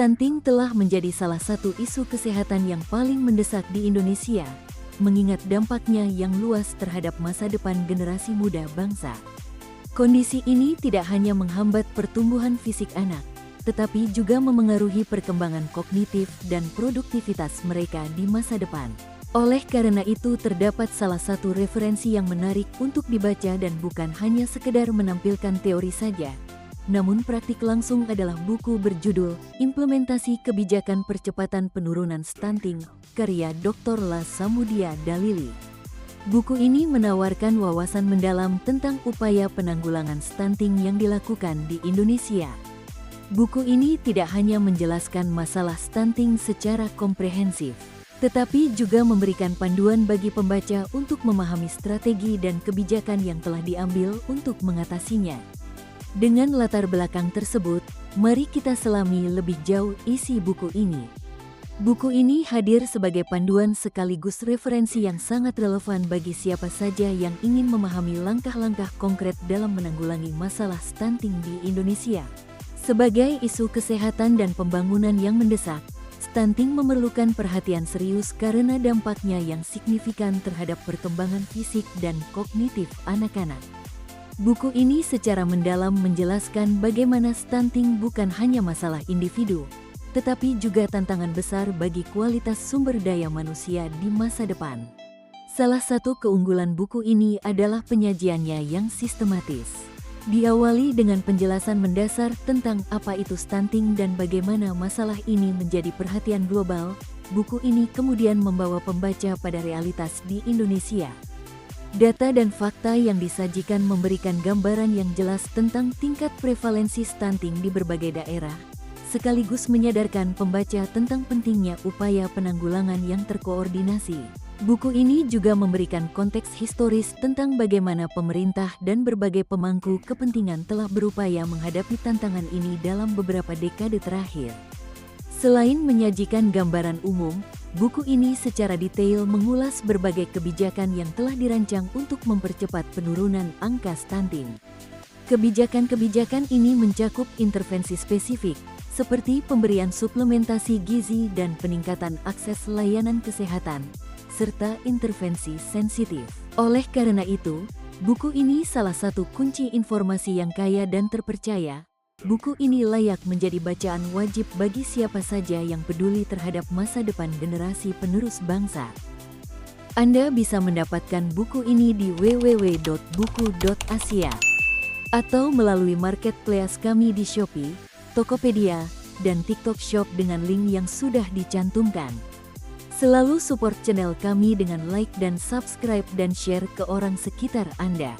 Stunting telah menjadi salah satu isu kesehatan yang paling mendesak di Indonesia, mengingat dampaknya yang luas terhadap masa depan generasi muda bangsa. Kondisi ini tidak hanya menghambat pertumbuhan fisik anak, tetapi juga memengaruhi perkembangan kognitif dan produktivitas mereka di masa depan. Oleh karena itu terdapat salah satu referensi yang menarik untuk dibaca dan bukan hanya sekedar menampilkan teori saja, namun praktik langsung adalah buku berjudul Implementasi Kebijakan Percepatan Penurunan Stunting, karya Dr. La Samudia Dalili. Buku ini menawarkan wawasan mendalam tentang upaya penanggulangan stunting yang dilakukan di Indonesia. Buku ini tidak hanya menjelaskan masalah stunting secara komprehensif, tetapi juga memberikan panduan bagi pembaca untuk memahami strategi dan kebijakan yang telah diambil untuk mengatasinya. Dengan latar belakang tersebut, mari kita selami lebih jauh isi buku ini. Buku ini hadir sebagai panduan sekaligus referensi yang sangat relevan bagi siapa saja yang ingin memahami langkah-langkah konkret dalam menanggulangi masalah stunting di Indonesia. Sebagai isu kesehatan dan pembangunan yang mendesak, stunting memerlukan perhatian serius karena dampaknya yang signifikan terhadap perkembangan fisik dan kognitif anak-anak. Buku ini secara mendalam menjelaskan bagaimana stunting bukan hanya masalah individu, tetapi juga tantangan besar bagi kualitas sumber daya manusia di masa depan. Salah satu keunggulan buku ini adalah penyajiannya yang sistematis. Diawali dengan penjelasan mendasar tentang apa itu stunting dan bagaimana masalah ini menjadi perhatian global, buku ini kemudian membawa pembaca pada realitas di Indonesia. Data dan fakta yang disajikan memberikan gambaran yang jelas tentang tingkat prevalensi stunting di berbagai daerah, sekaligus menyadarkan pembaca tentang pentingnya upaya penanggulangan yang terkoordinasi. Buku ini juga memberikan konteks historis tentang bagaimana pemerintah dan berbagai pemangku kepentingan telah berupaya menghadapi tantangan ini dalam beberapa dekade terakhir. Selain menyajikan gambaran umum, buku ini secara detail mengulas berbagai kebijakan yang telah dirancang untuk mempercepat penurunan angka stunting. Kebijakan-kebijakan ini mencakup intervensi spesifik, seperti pemberian suplementasi gizi dan peningkatan akses layanan kesehatan, serta intervensi sensitif. Oleh karena itu, buku ini salah satu kunci informasi yang kaya dan terpercaya. Buku ini layak menjadi bacaan wajib bagi siapa saja yang peduli terhadap masa depan generasi penerus bangsa. Anda bisa mendapatkan buku ini di www.buku.asia atau melalui marketplace kami di Shopee, Tokopedia, dan TikTok Shop dengan link yang sudah dicantumkan. Selalu support channel kami dengan like dan subscribe dan share ke orang sekitar Anda.